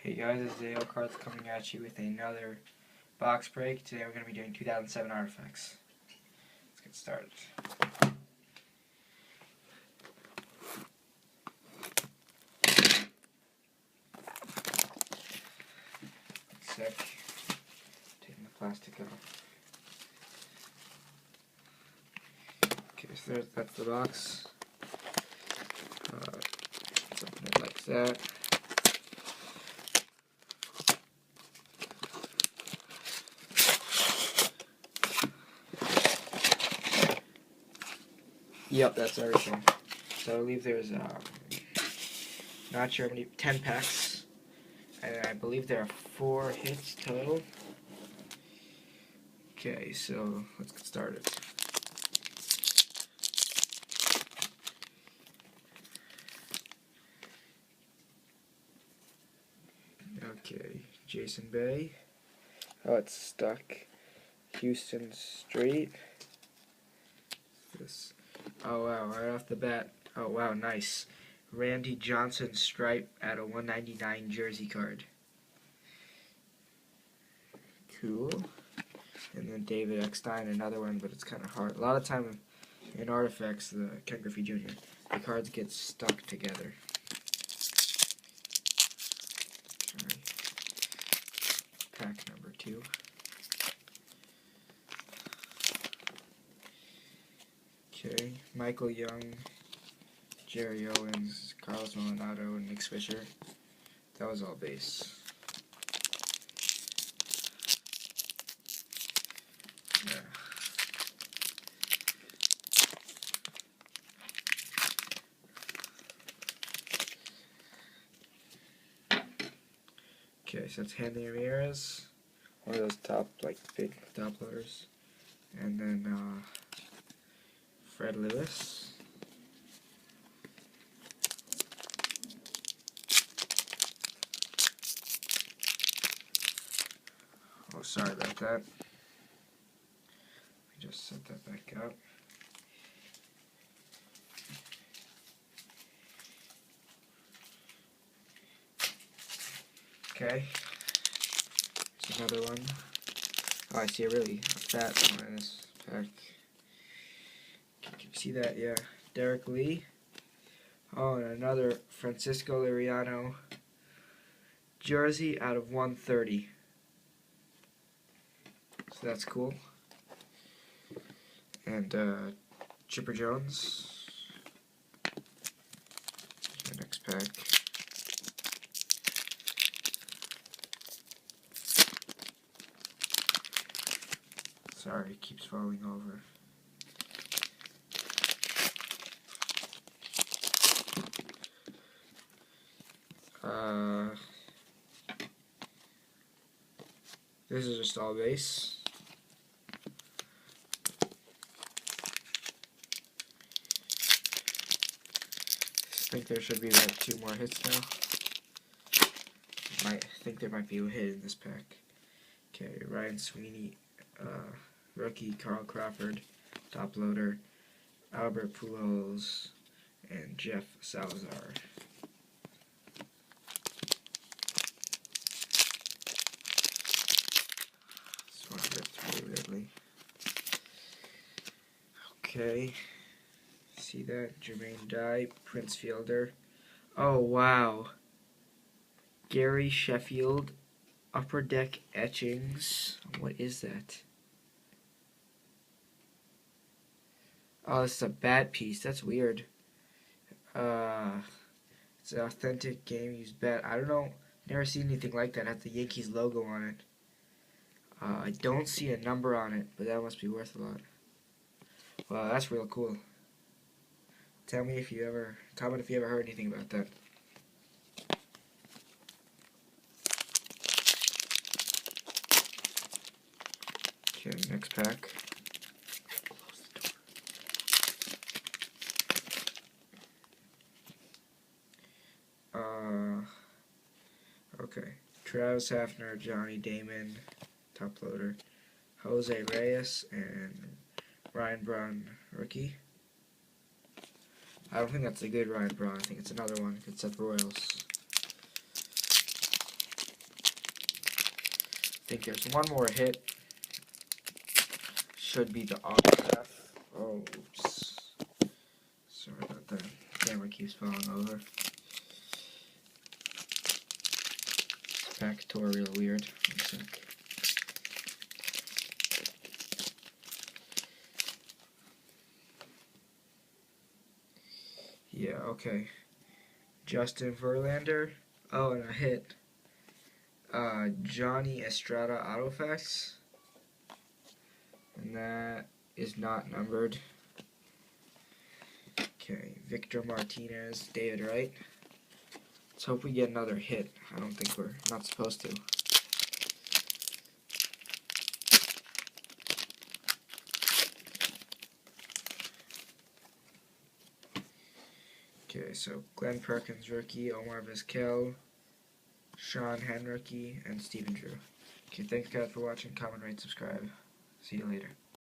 Hey guys, this is AOCards coming at you with another box break. Today we're going to be doing 2007 artifacts. Let's get started. Sec. Taking the plastic off. Okay, so that's the box. Something like that. Yep, that's everything. So I believe there's, not sure how many, 10 packs. And I believe there are 4 hits total. Okay, so let's get started. Okay, Jason Bay. Oh, it's stuck. Houston Street. This. Oh wow, right off the bat. Oh wow, nice. Randy Johnson stripe at a 199 jersey card. Cool. And then David Eckstein, another one, but it's kind of hard. A lot of time in artifacts, the Ken Griffey Jr., the cards get stuck together. Sorry. Pack number 2. Okay, Michael Young, Jerry Owens, Carlos Maldonado, and Nick Swisher. That was all base. Yeah. Okay, so it's Hanley Ramirez, one of those top, like, big top loaders. And then, Fred Lewis. Oh, sorry about that. Let me just set that back up. Okay. Here's another one. Oh, I see a fat one in this pack. Can you see that? Yeah. Derek Lee. Oh, and another Francisco Liriano jersey out of 130. So that's cool. And Chipper Jones. The next pack. Sorry, it keeps falling over. This is just all base. I think there should be like 2 more hits now. I think there might be a hit in this pack. Okay, Ryan Sweeney, rookie Carl Crawford, top loader, Albert Pujols, and Jeff Salazar. This one ripped really weirdly. Okay, see that? Jermaine Dye, Prince Fielder. Oh wow. Gary Sheffield, Upper Deck etchings. What is that? Oh, this is a bat piece. That's weird. It's an authentic game used bat. I don't know. Never seen anything like that. It has the Yankees logo on it. I don't see a number on it, but that must be worth a lot. Wow, that's real cool. Tell me if you ever, comment if you ever heard anything about that. Okay, next pack. Okay. Travis Hafner, Johnny Damon, top loader. Jose Reyes, and Ryan Braun, rookie. I don't think that's a good Ryan Braun. I think it's another one. It's at the Royals. think there's one more hit. Should be the autograph. Oh, oops. Sorry about that. Camera keeps falling over. This pack tore real weird. One sec. Yeah, okay. Justin Verlander. Oh, and a hit. Johnny Estrada Autofacts. And that is not numbered. Okay, Victor Martinez, David Wright. Let's hope we get another hit. I don't think we're not supposed to. Okay, so Glenn Perkins rookie, Omar Vizquel, Sean Henrique, and Steven Drew. Okay, thanks guys for watching. Comment, rate, subscribe. See you later.